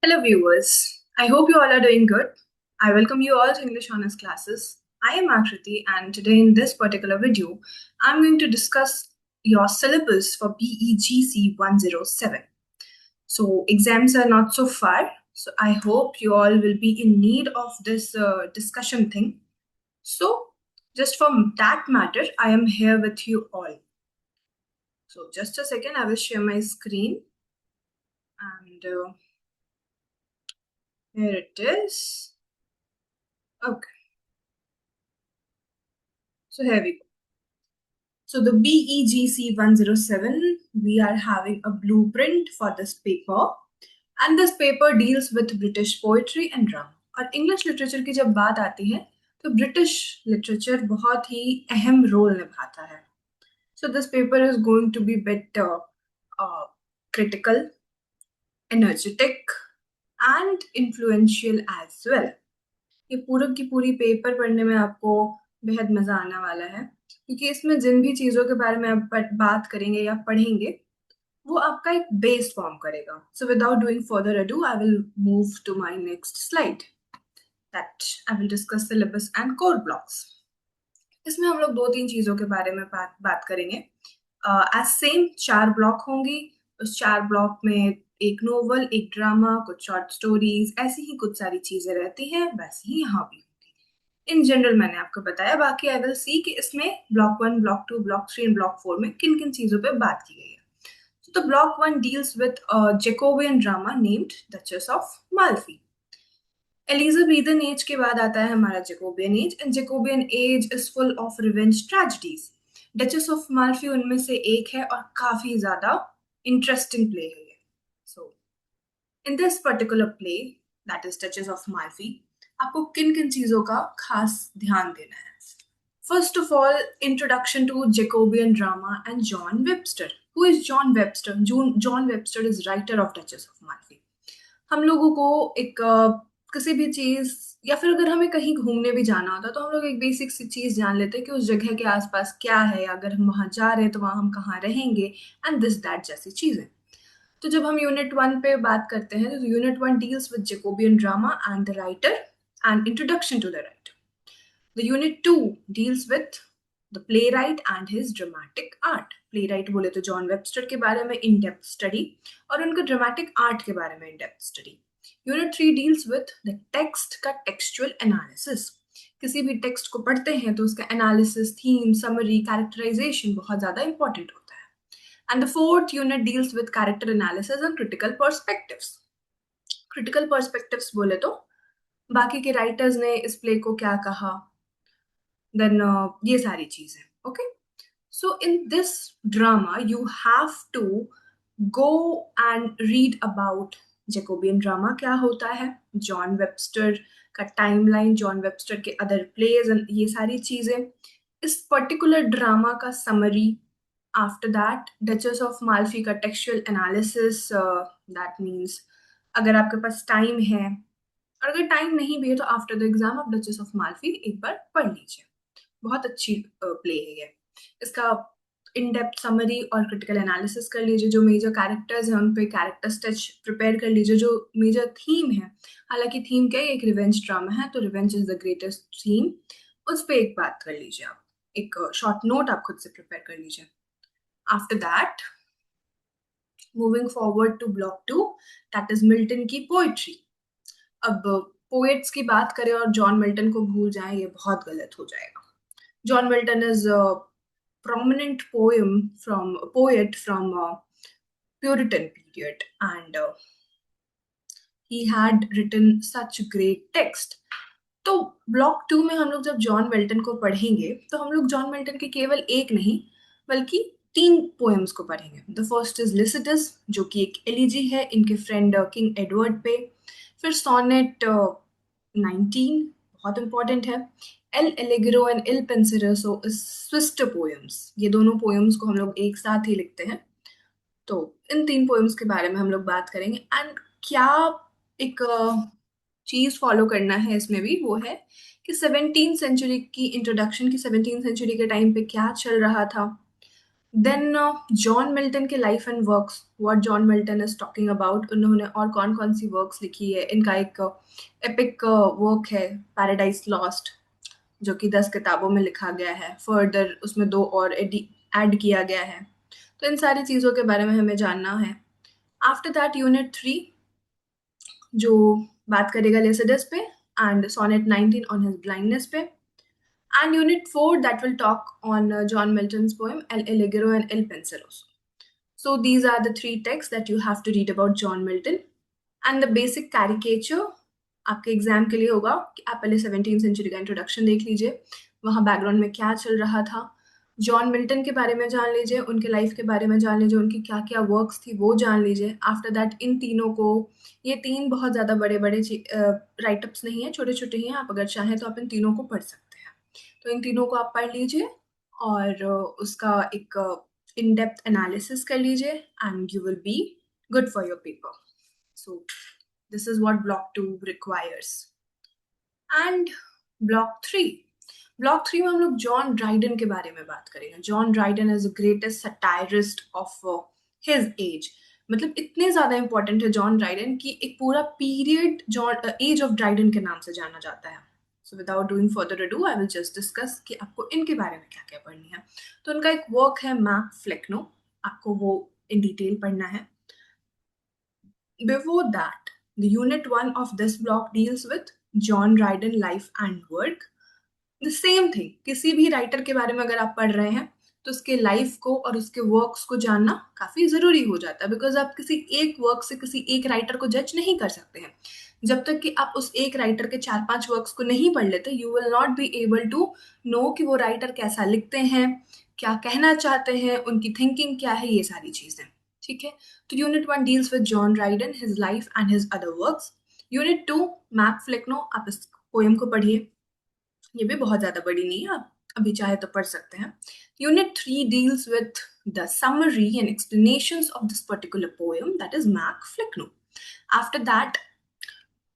Hello, viewers. I hope you all are doing good. I welcome you all to English Honors classes. I am Akriti, and today in this particular video, I'm going to discuss your syllabus for BEGC 107. So, exams are not so far, so I hope you all will be in need of this discussion thing. So, just for that matter, I am here with you all. So, just a second, I will share my screen, and here it is. Okay, so here we go. So the BEGC 107, we are having a blueprint for this paper, and this paper deals with British poetry and drama. और English literature की जब बात आती है तो British literature बहुत ही अहम role निभाता है. So this paper is going to be bit critical, energetic and influential as well. ये पूरब की पूरी पेपर पढ़ने में आपको बेहद मजा आने वाला है, क्योंकि इसमें जिन भी चीजों के बारे में आप बात करेंगे या पढ़ेंगे वो आपका एक बेस फॉर्म करेगा. So without doing further ado I will move to my next slide that I will discuss syllabus and core blocks. इसमें हम लोग दो तीन चीजों के बारे में बात करेंगे. एज सेम 4 ब्लॉक होंगी. उस 4 ब्लॉक में एक नोवेल, एक ड्रामा, कुछ शॉर्ट स्टोरीज, ऐसी ही कुछ सारी चीजें रहती हैं. वैसे ही यहाँ भी इन जनरल मैंने आपको बताया. बाकी आई विल सी कि इसमें block 1, block 2, block 3 and block 4 में किन किन चीजों पे बात की गई है. तो block 1 deals with Jacobean drama named Duchess of Malfi. Elizabethan age के बाद आता है हमारा Jacobean age, and Jacobean age is full of revenge tragedies. Duchess of Malfi उनमें से एक है और काफी ज्यादा इंटरेस्टिंग प्ले है ये. So in this particular play that is Duchess of Malfi, आपको किन किन चीजों का खास ध्यान देना है. First of all, introduction to Jacobean drama and John Webster. Who is John Webster? John Webster is writer of Duchess of Malfi. हम लोगों को एक किसी भी चीज या फिर अगर हमें कहीं घूमने भी जाना होता तो हम लोग एक बेसिक सी चीज जान लेते हैं कि उस जगह के आसपास क्या है, अगर हम वहां जा रहे हैं तो वहां हम कहाँ रहेंगे, एंड दिस दैट जैसी चीजें. तो जब हम यूनिट 1 पे बात करते हैं तो unit 1 deals with Jacobean drama and the writer and introduction to the writer. The unit 2 deals with the playwright and his dramatic art. Playwright बोले तो जॉन वेबस्टर के बारे में इन डेप्थ स्टडी और उनका ड्रामेटिक आर्ट के बारे में in depth study. Unit 3 deals with the text का टेक्सचुअल एनालिसिस. किसी भी टेक्स्ट को पढ़ते हैं तो उसका एनालिसिस, थीम, समरी, कैरेक्टराइजेशन बहुत ज्यादा इंपॉर्टेंट होता है. And the fourth unit deals with character analysis and critical perspectives. Critical perspectives बोले तो बाकी के राइटर्स ने इस प्ले को क्या कहा, then ये सारी चीजें. Okay, so in this drama you have to go and read about Jacobean drama क्या होता है, जॉन वेबस्टर का टाइमलाइन, जॉन वेबस्टर के अदर प्लेज एंड ये सारी चीजें, इस पर्टिकुलर ड्रामा का summary. After that duchess of Malfi का टेक्सचुअल एनालिसिस. दैट मीन्स अगर आपके पास टाइम है, और अगर टाइम नहीं भी है तो after the exam of duchess of Malfi एक बार पढ़ लीजिए. बहुत अच्छी प्ले है ये. इसका इन डेप्थ समरी और क्रिटिकल एनालिसिस कर लीजिए. जो मेजर कैरेक्टर्स हैं उन पे कैरेक्टर स्केच प्रिपेयर कर लीजिए. जो मेजर थीम है, हालांकि थीम क्या है, एक रिवेंज ड्रामा है तो revenge is the greatest theme, उस पे एक बात कर लीजिए आप. एक शॉर्ट नोट आप खुद से प्रिपेयर कर लीजिए. After that moving forward to block 2, that is Milton की पोइट्री. अब पोएट्स की बात करें और जॉन मिल्टन को भूल जाएं ये बहुत गलत हो जाएगा. John Milton is a prominent poet from Puritan period, and he had written such great text. तो ब्लॉक 2 में हम लोग जब जॉन मिल्टन को पढ़ेंगे तो हम लोग जॉन मिल्टन के केवल एक नहीं बल्कि 3 पोएम्स को पढ़ेंगे. द फर्स्ट इज लिसिडस, जो कि एक एलिजी है इनके फ्रेंड किंग एडवर्ड पे. फिर सोनेट 19, बहुत इंपॉर्टेंट है. L'Allegro and Il Penseroso swift poems. ये दोनों पोएम्स को हम लोग एक साथ ही लिखते हैं. तो इन 3 पोएम्स के बारे में हम लोग बात करेंगे. एंड क्या एक चीज फॉलो करना है इसमें भी, वो है कि 17th सेंचुरी की इंट्रोडक्शन की, 17th सेंचुरी के टाइम पे क्या चल रहा था, देन जॉन मिल्टन के life and works, what John Milton is talking about, उन्होंने और कौन कौन सी वर्क्स लिखी है। इनका एक एपिक वर्क है पैराडाइज लॉस्ट, जो कि 10 किताबों में लिखा गया है। फर्दर उसमें 2 और ऐड किया गया है। तो इन सारी चीज़ों के बारे में हमें जानना है। आफ्टर दैट यूनिट 3 जो बात करेगा लेसिडस पे, and sonnet 19 on his blindness पे, and unit 4 that will talk on John Milton's poem El Allegro and El Penseroso. So these are the 3 texts that you have to read about John Milton. And the basic caricature आपके exam के लिए होगा कि आप पहले 17th century का introduction देख लीजिए, वहाँ बैकग्राउंड में क्या चल रहा था, जॉन मिल्टन के बारे में जान लीजिए, उनके लाइफ के बारे में जान लीजिए, उनकी क्या क्या वर्क्स थी वो जान लीजिए। आफ्टर दैट इन तीनों को, ये 3 बहुत ज़्यादा बड़े बड़े राइटअप्स नहीं हैं, छोटे छोटे ही हैं, आप अगर चाहें तो आप इन तीनों को पढ़ सकते हैं। तो इन तीनों को आप पढ़ लीजिए और उसका एक इन डेप्थ एनालिसिस कर लीजिए, and you will B good for your paper. So this is what block 2 requires. And block 3 में हम लोग जॉन ड्राइडन के बारे में बात करेंगे। John Dryden is the greatest satirist of his age. मतलब इतने ज्यादा इंपॉर्टेंट है जॉन ड्राइडन कि एक पूरा period John age of Dryden के नाम से जाना जाता है। So without doing further ado I will just discuss कि आपको इनके बारे में क्या क्या पढ़नी है। तो उनका एक वर्क है मैक फ्लेक्नो, आपको वो इन डिटेल पढ़ना है। Before that, the unit 1 of this block deals with John Dryden life and work. The same thing, किसी भी राइटर के बारे में अगर आप पढ़ रहे हैं तो उसके लाइफ को और उसके वर्क्स को जानना काफी जरूरी हो जाता है, बिकॉज आप किसी एक वर्क से किसी एक राइटर को जज नहीं कर सकते हैं। जब तक कि आप उस एक राइटर के 4-5 वर्क्स को नहीं पढ़ लेते, you will not be able to know कि वो राइटर कैसा लिखते हैं, क्या कहना चाहते हैं, उनकी थिंकिंग क्या है, ये सारी चीजें। ठीक है, तो unit 1 deals with John Dryden, his life and his other works. Unit 2 Mac Flecknoe, आप इस पोएम को पढ़िए, ये भी बहुत ज्यादा बड़ी नहीं है, आप अभी चाहे तो पढ़ सकते हैं। Unit 3 deals with the summary and explanations of this particular poem, that is Mac Flecknoe. After that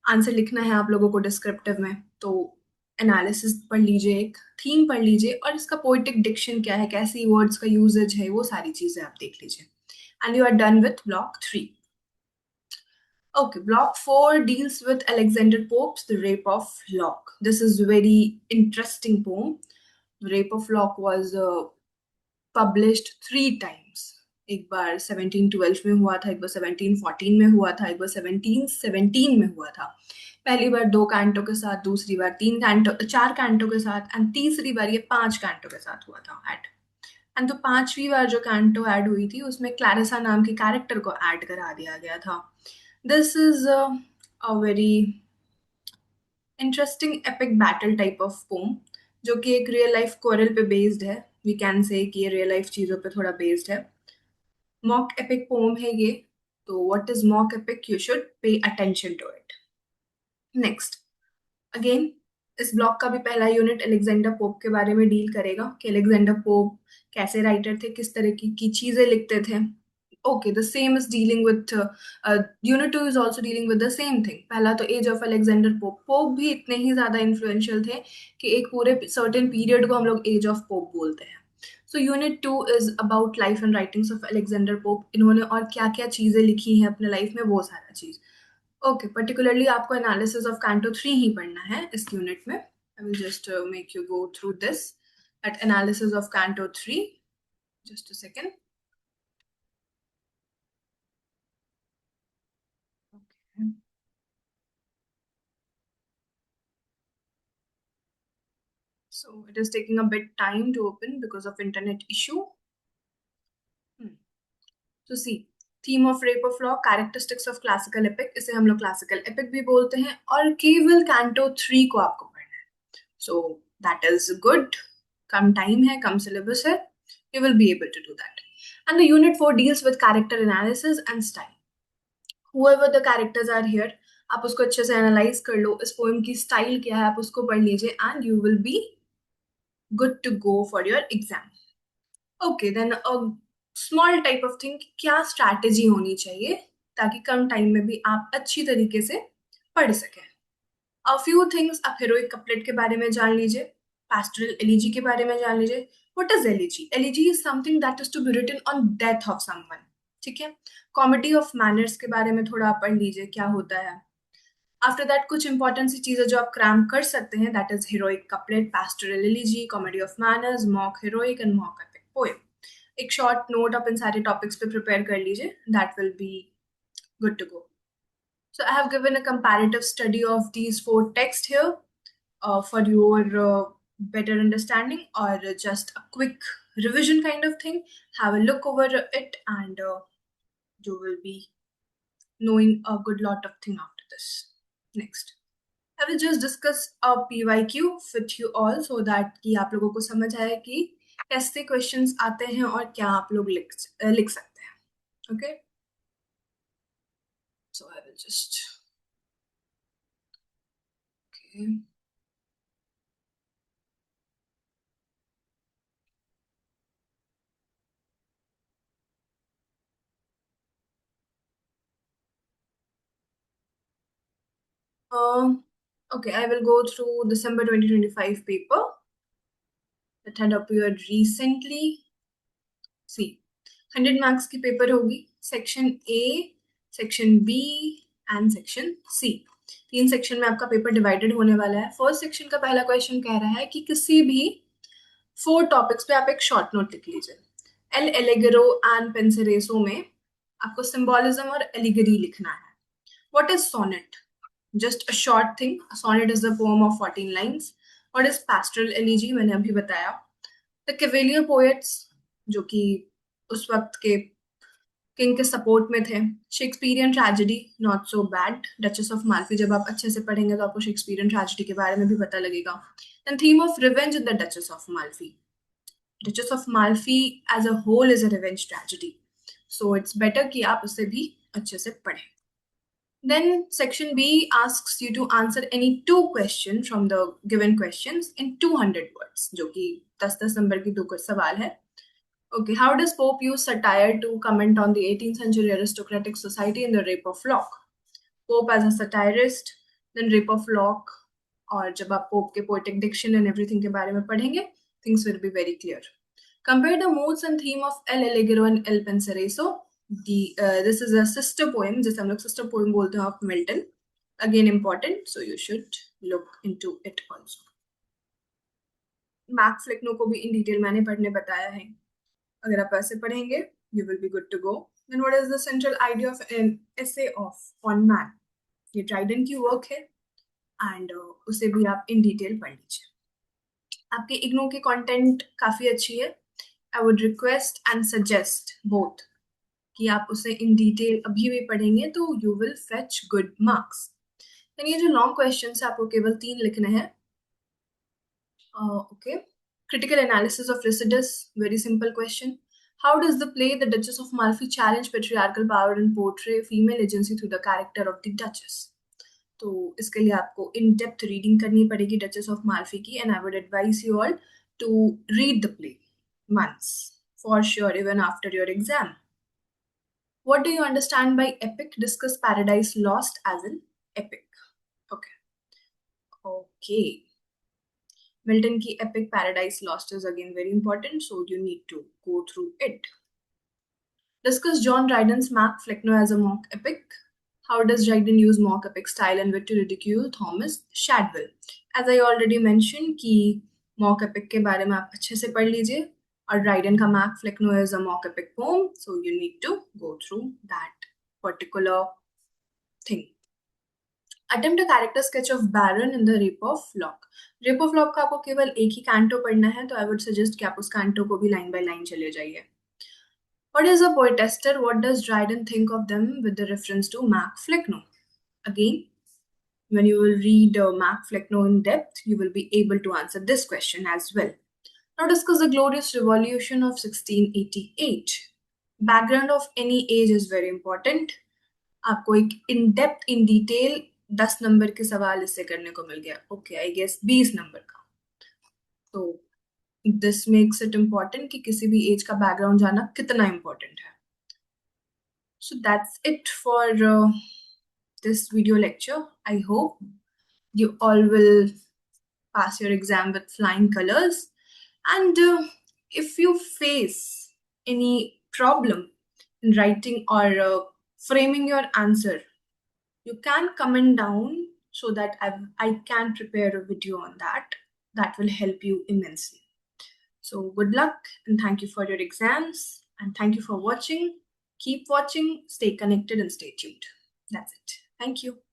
answer लिखना है आप लोगों को डिस्क्रिप्टिव में, तो एनालिसिस पढ़ लीजिए, एक थीम पढ़ लीजिए, और इसका पोइटिक डिक्शन क्या है, कैसी वर्ड्स का यूजेज है, वो सारी चीजें आप देख लीजिए, and you are done with block 3। Okay, block 4 deals with Alexander Pope's The Rape of Locke. This is a very interesting poem. The Rape of Locke was published 3 times. एक बार 1712 में हुआ था, एक बार 1714 में हुआ था, एक बार 1717 में हुआ था। पहली बार 2 कैंटो के साथ, दूसरी बार 4 कैंटो के साथ, एंड तीसरी बार ये 5 कैंटो के साथ हुआ था ऐड। एंड तो 5वीं बार जो कैंटो ऐड हुई थी उसमें क्लैरिसा नाम के कैरेक्टर को ऐड करा दिया गया था। This is a very interesting epic battle type of poem, जो कि एक रियल लाइफ क्वेरल पे बेस्ड है। वी कैन से कि ये रियल लाइफ चीजों पे थोड़ा बेस्ड है। मॉक एपिक पोम है ये। तो what is mock epic, you should pay attention to it. Next, again इस ब्लॉक का भी पहला यूनिट अलेक्जेंडर पोप के बारे में डील करेगा कि अलेक्जेंडर पोप कैसे राइटर थे, किस तरह की चीजें लिखते थे। Okay, the same is dealing with unit 2 is also dealing with the same thing. पहला तो age of Alexander Pope, Pope भी इतने ही ज्यादा इन्फ्लुएंशियल थे कि एक पूरे सर्टेन पीरियड को हम लोग एज ऑफ पोप बोलते हैं। So unit 2 is about life and writings of Alexander pope, इन्होंने और क्या क्या चीजें लिखी हैं अपने लाइफ में, वो सारा चीज। ओके, पर्टिकुलरली आपको एनालिसिस ऑफ कैंटो 3 ही पढ़ना है इस यूनिट में। आई will just make you go through this eight analysis of canto 3। Just a second. Okay. So it is taking a bit time to open because of internet issue. So see, theme of rape of law, characteristics of classical epic, इसे हम लोग classical epic भी बोलते हैं, और केवल canto 3 को आपको पढ़ना है। So that is good. Come time है, कम syllabus है, you will be able to do that. And the unit 4 deals with character analysis and style. Whoever the characters are here, आप उसको अच्छे से एनालाइज कर लो, इस पोएम की स्टाइल क्या है आप उसको पढ़ लीजिए, and you will be good to go for your exam. Okay, then a small type of thing, क्या स्ट्रैटेजी होनी चाहिए ताकि कम टाइम में भी आप अच्छी तरीके से पढ़ सकें। अ फ्यू थिंग्स, आप हेरोइक कपलेट के बारे में जान लीजिए, पैस्टोरल एलिजी के बारे में जान लीजिए, What is elegy? Elegy is something that is to be written on death of someone. ठीक है. कॉमेडी ऑफ मैनर्स के बारे में थोड़ा आप पढ़ लीजिए क्या होता है. आफ्टर दैट कुछ इंपॉर्टेंट सी चीजें जो आप क्रैम कर सकते हैं, that is heroic couplet, pastoral elegy, comedy of manners, mock heroic and mock epic poem. एक शॉर्ट नोट आप इन सारे टॉपिक्स पे प्रिपेयर कर लीजिए, that will be good to go. So I have given a comparative study of these 4 texts here for your better understanding, or just a quick revision kind of thing. Have a look over it and you will be knowing a good lot of thing after this. Next. I will just discuss a PYQ with you all so that कि आप लोगों को समझ आए कि कैसे questions आते हैं और क्या आप लोग लिख सकते हैं. Okay. So I will just. Okay. Okay, I will go through December 2025 paper that had appeared recently. See, 100 marks की पेपर होगी. Section A, section B and section C. 3 section में आपका पेपर डिवाइडेड होने वाला है. फर्स्ट सेक्शन का पहला question कह रहा है कि किसी भी 4 टॉपिक्स पे आप एक शॉर्ट नोट लिख लीजिए. एल एलिगेरो एंड पेंसेरेसो में आपको सिंबॉलिज्म और एलिगरी लिखना है. What is sonnet? Just a short thing. A sonnet is a poem of 14 lines. What is pastoral elegy? मैंने अभी बताया. The Cavalier poets, जो कि उस वक्त के किंग के सपोर्ट में थे. Shakespearean tragedy, not so bad. Duchess of Malfi, जब आप अच्छे से पढ़ेंगे तो आपको शेक्सपियरियन ट्रेजेडी के बारे में भी पता लगेगा. Then theme of revenge in the Duchess of Malfi. Duchess of Malfi as a whole is a revenge tragedy. So it's better कि आप उसे भी अच्छे से पढ़ें. Then section B asks you to answer any 2 questions from the given questions in 200 words, जो कि 10-10 number की 2 सवाल है. Okay, how does Pope use satire to comment on the 18th century aristocratic society in the Rape of Lock? Pope as a satirist, then Rape of Lock, और जब आप Pope के poetic diction and everything के बारे में पढ़ेंगे, things will be very clear. Compare the moods and theme of El Allegro and El Pensereso. This is a sister poem, जिसे हम लोग sister poem बोलते हैं, of Milton. Again important, so you should look into it also. Mac Flecknoe को भी in detail मैंने पढ़ने बताया है. अगर आप ऐसे पढ़ेंगे, you will be good to go. Then what is the central idea of an essay of on man? ये ड्राइडन की वर्क है and उसे भी आप in detail पढ़ लीजिए. आपके इग्नो की कंटेंट काफी अच्छी है. I would request and suggest both कि आप उसे इन डिटेल अभी भी पढ़ेंगे तो you will fetch good marks. यानी ये जो लॉन्ग क्वेश्चन है आपको केवल 3 लिखने हैं. Okay. Critical analysis of residues, very simple question. How does the play the Duchess of Malfi challenge patriarchal power and portray female agency through the character of the Duchess? तो इसके लिए आपको in depth reading करनी पड़ेगी Duchess of Malfi की, and I would advise you all to read the play once for sure, even after your exam. What do you understand by epic? Discuss Paradise Lost as an epic. Okay. Okay. Milton ki epic Paradise Lost is again very important, so you need to go through it. Discuss John Dryden's Mac Flecknoe as a mock epic. How does Dryden use mock epic style and wit to ridicule Thomas Shadwell? As I already mentioned कि mock epic के बारे में आप अच्छे से पढ़ लीजिए. और Dryden का Mac Flecknoe is a mock epic poem, so you need to go through that particular thing. Attempt a character sketch of Baron in the Rape of Lock. Rape of Lock का आपको केवल एक ही canto पढ़ना है, तो I would suggest कि आप उस कैंटो को भी line by line चले जाइए. What is a poetaster? What does Dryden think of them with the reference to Mac Flecknoe? Again, when you will read Mac Flecknoe in depth, you will be able to answer this question as well. Now discuss the glorious revolution of 1688. Background of any age is very important. आपको एक in depth in detail 10 number के सवाल इससे करने को मिल गया. Okay, I guess 20 number का. तो this makes it important कि किसी भी एज का बैकग्राउंड जानना कितना important है. So that's it for this video lecture. I hope you all will pass your exam with flying colors. And If you face any problem in writing or framing your answer, you can comment down so that I can prepare a video on that. That will help you immensely. So good luck and thank you for your exams and thank you for watching. Keep watching, stay connected and stay tuned. That's it. Thank you.